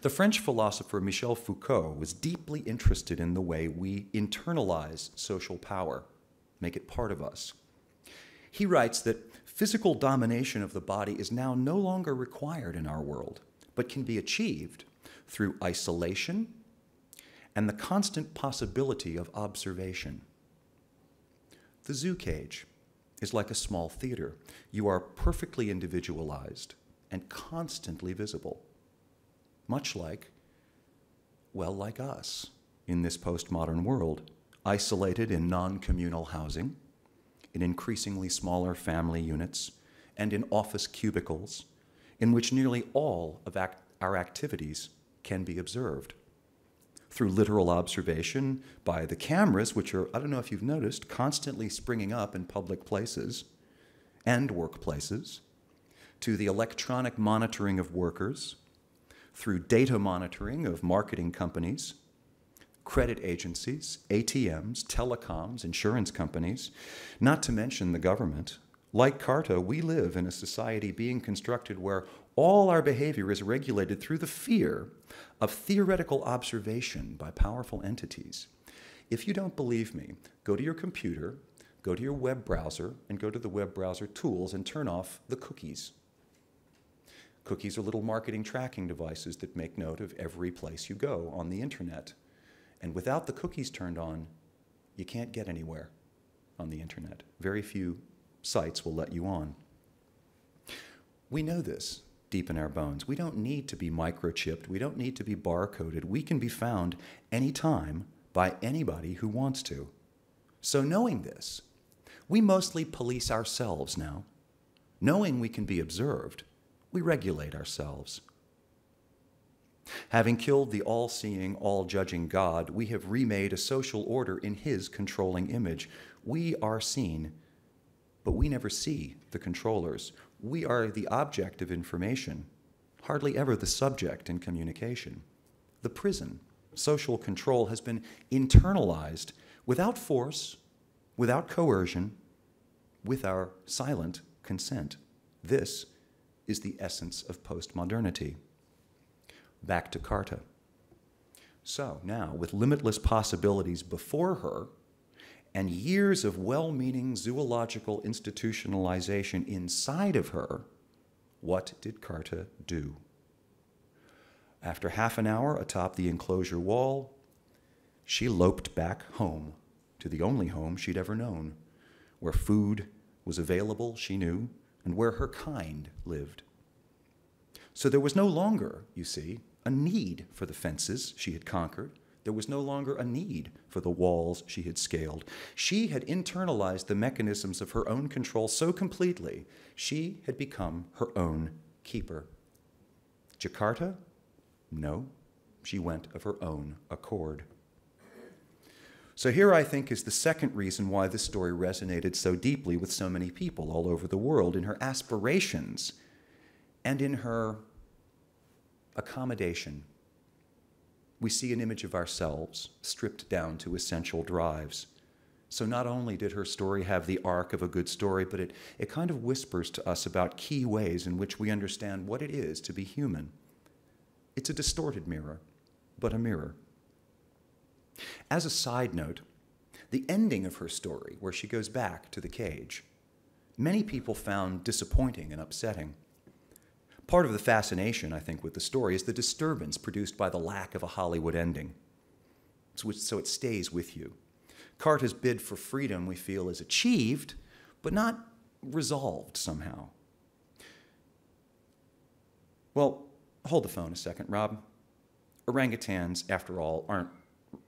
The French philosopher Michel Foucault was deeply interested in the way we internalize social power, make it part of us. He writes that physical domination of the body is now no longer required in our world, but can be achieved through isolation and the constant possibility of observation. The zoo cage is like a small theater. You are perfectly individualized and constantly visible, much like, well, like us in this postmodern world, isolated in non-communal housing, in increasingly smaller family units, and in office cubicles, in which nearly all of our activities can be observed. Through literal observation by the cameras, which are, I don't know if you've noticed, constantly springing up in public places and workplaces, to the electronic monitoring of workers, through data monitoring of marketing companies, credit agencies, ATMs, telecoms, insurance companies, not to mention the government. Like Karta, we live in a society being constructed where all our behavior is regulated through the fear of theoretical observation by powerful entities. If you don't believe me, go to your computer, go to your web browser, and go to the web browser tools and turn off the cookies. Cookies are little marketing tracking devices that make note of every place you go on the internet. And without the cookies turned on, you can't get anywhere on the internet. Very few sites will let you on. We know this deep in our bones. We don't need to be microchipped. We don't need to be barcoded. We can be found anytime by anybody who wants to. So knowing this, we mostly police ourselves now. Knowing we can be observed, we regulate ourselves. Having killed the all-seeing, all-judging God, we have remade a social order in his controlling image. We are seen, but we never see the controllers. We are the object of information, hardly ever the subject in communication. The prison, social control, has been internalized without force, without coercion, with our silent consent. This is the essence of postmodernity. Back to Karta. So now, with limitless possibilities before her and years of well-meaning zoological institutionalization inside of her, what did Karta do? After half an hour atop the enclosure wall, she loped back home, to the only home she'd ever known, where food was available, she knew, and where her kind lived. So there was no longer, you see, a need for the fences she had conquered. There was no longer a need for the walls she had scaled. She had internalized the mechanisms of her own control so completely, she had become her own keeper. Jakarta? No, she went of her own accord. So here, I think, is the second reason why this story resonated so deeply with so many people all over the world, in her aspirations and in her accommodation. We see an image of ourselves stripped down to essential drives. So not only did her story have the arc of a good story, but it kind of whispers to us about key ways in which we understand what it is to be human. It's a distorted mirror, but a mirror. As a side note, the ending of her story, where she goes back to the cage, many people found disappointing and upsetting. Part of the fascination, I think, with the story is the disturbance produced by the lack of a Hollywood ending. So it stays with you. Karta's bid for freedom, we feel, is achieved, but not resolved somehow. Well, hold the phone a second, Rob. Orangutans, after all, aren't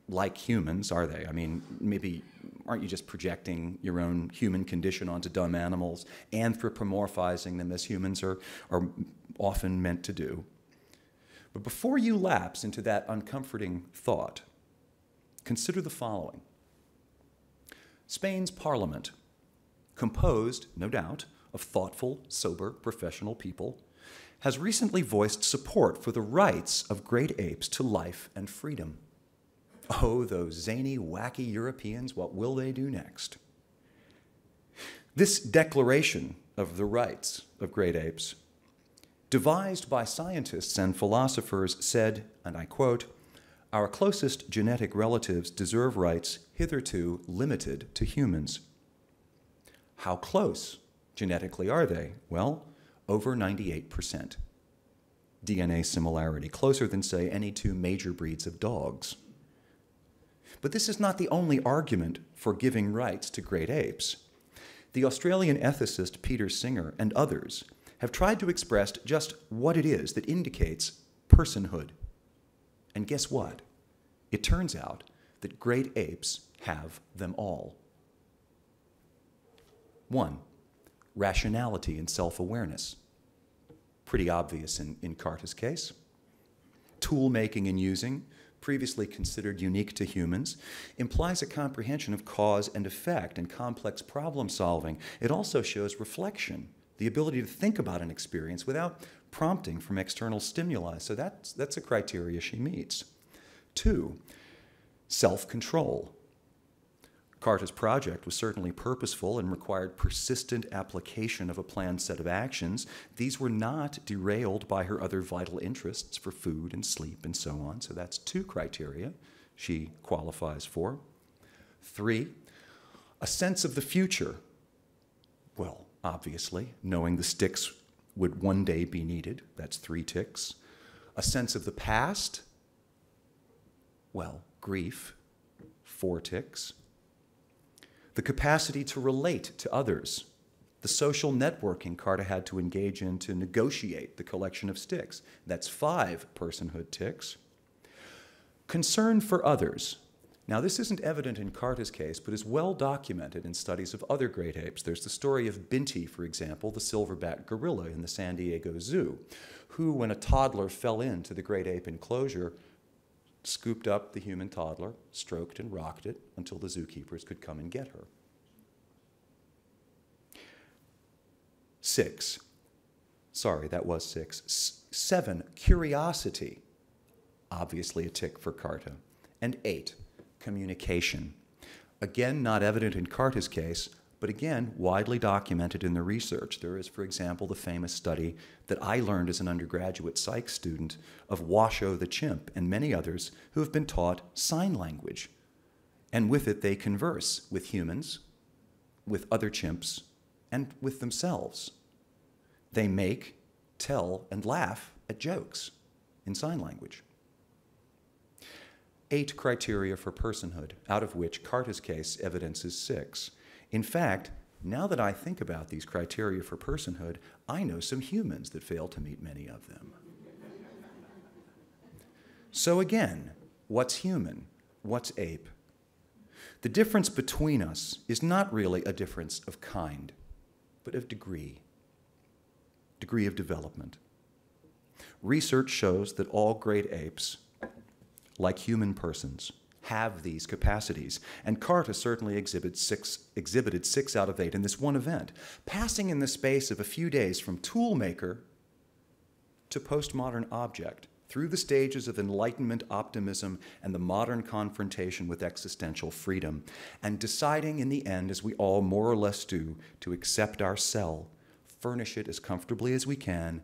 like humans, are they? I mean, maybe aren't you just projecting your own human condition onto dumb animals, anthropomorphizing them as humans are often meant to do? But before you lapse into that uncomforting thought, consider the following. Spain's parliament, composed, no doubt, of thoughtful, sober, professional people, has recently voiced support for the rights of great apes to life and freedom. Oh, those zany, wacky Europeans, what will they do next? This declaration of the rights of great apes devised by scientists and philosophers, said, and I quote, "Our closest genetic relatives deserve rights hitherto limited to humans." How close genetically are they? Well, over 98%. DNA similarity, closer than, say, any two major breeds of dogs. But this is not the only argument for giving rights to great apes. The Australian ethicist Peter Singer and others have tried to express just what it is that indicates personhood. And guess what? It turns out that great apes have them all. 1. Rationality and self-awareness. Pretty obvious in Karta's case. Tool making and using, previously considered unique to humans, implies a comprehension of cause and effect and complex problem solving. It also shows reflection, the ability to think about an experience without prompting from external stimuli. So that's a criteria she meets. 2, self-control. Karta's project was certainly purposeful and required persistent application of a planned set of actions. These were not derailed by her other vital interests for food and sleep and so on. So that's 2 criteria she qualifies for. 3, a sense of the future. Well, obviously, knowing the sticks would one day be needed. That's 3 ticks. A sense of the past. Well, grief. 4 ticks. The capacity to relate to others, the social networking Karta had to engage in to negotiate the collection of sticks. That's 5 personhood ticks. Concern for others. Now, this isn't evident in Karta's case, but is well documented in studies of other great apes. There's the story of Binti, for example, the silverback gorilla in the San Diego Zoo, who, when a toddler fell into the great ape enclosure, scooped up the human toddler, stroked and rocked it until the zookeepers could come and get her. 6. Sorry, that was 6. 7, curiosity. Obviously a tick for Karta. And 8, communication. Again, not evident in Karta's case, but again, widely documented in the research. There is, for example, the famous study that I learned as an undergraduate psych student of Washoe the chimp and many others who have been taught sign language. And with it, they converse with humans, with other chimps, and with themselves. They make, tell, and laugh at jokes in sign language. 8 criteria for personhood, out of which Karta's case evidences 6. In fact, now that I think about these criteria for personhood, I know some humans that fail to meet many of them. So again, what's human? What's ape? The difference between us is not really a difference of kind, but of degree of development. Research shows that all great apes, like human persons, have these capacities, and Karta certainly exhibited 6 out of 8 in this one event, passing in the space of a few days from toolmaker to postmodern object, through the stages of Enlightenment optimism and the modern confrontation with existential freedom, and deciding in the end, as we all more or less do, to accept our cell, furnish it as comfortably as we can,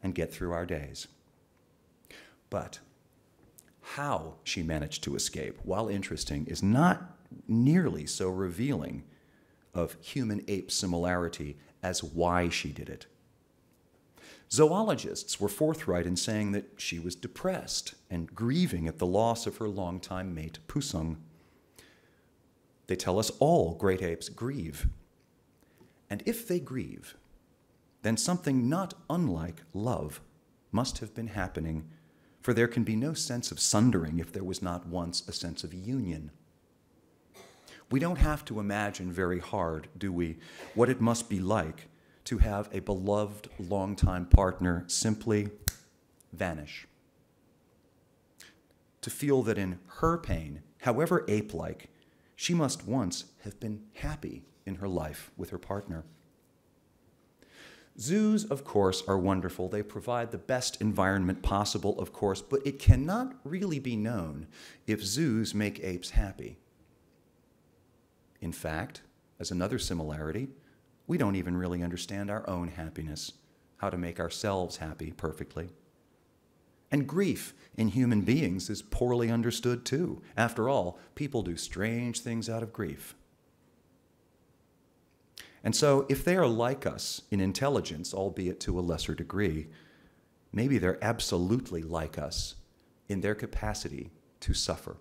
and get through our days. But how she managed to escape, while interesting, is not nearly so revealing of human-ape similarity as why she did it. Zoologists were forthright in saying that she was depressed and grieving at the loss of her longtime mate, Pusung. They tell us all great apes grieve. And if they grieve, then something not unlike love must have been happening, for there can be no sense of sundering if there was not once a sense of union. We don't have to imagine very hard, do we, what it must be like to have a beloved longtime partner simply vanish. To feel that in her pain, however ape-like, she must once have been happy in her life with her partner. Zoos, of course, are wonderful. They provide the best environment possible, of course, but it cannot really be known if zoos make apes happy. In fact, as another similarity, we don't even really understand our own happiness. how to make ourselves happy perfectly. And grief in human beings is poorly understood too. After all, people do strange things out of grief. And so if they are like us in intelligence, albeit to a lesser degree, maybe they're absolutely like us in their capacity to suffer.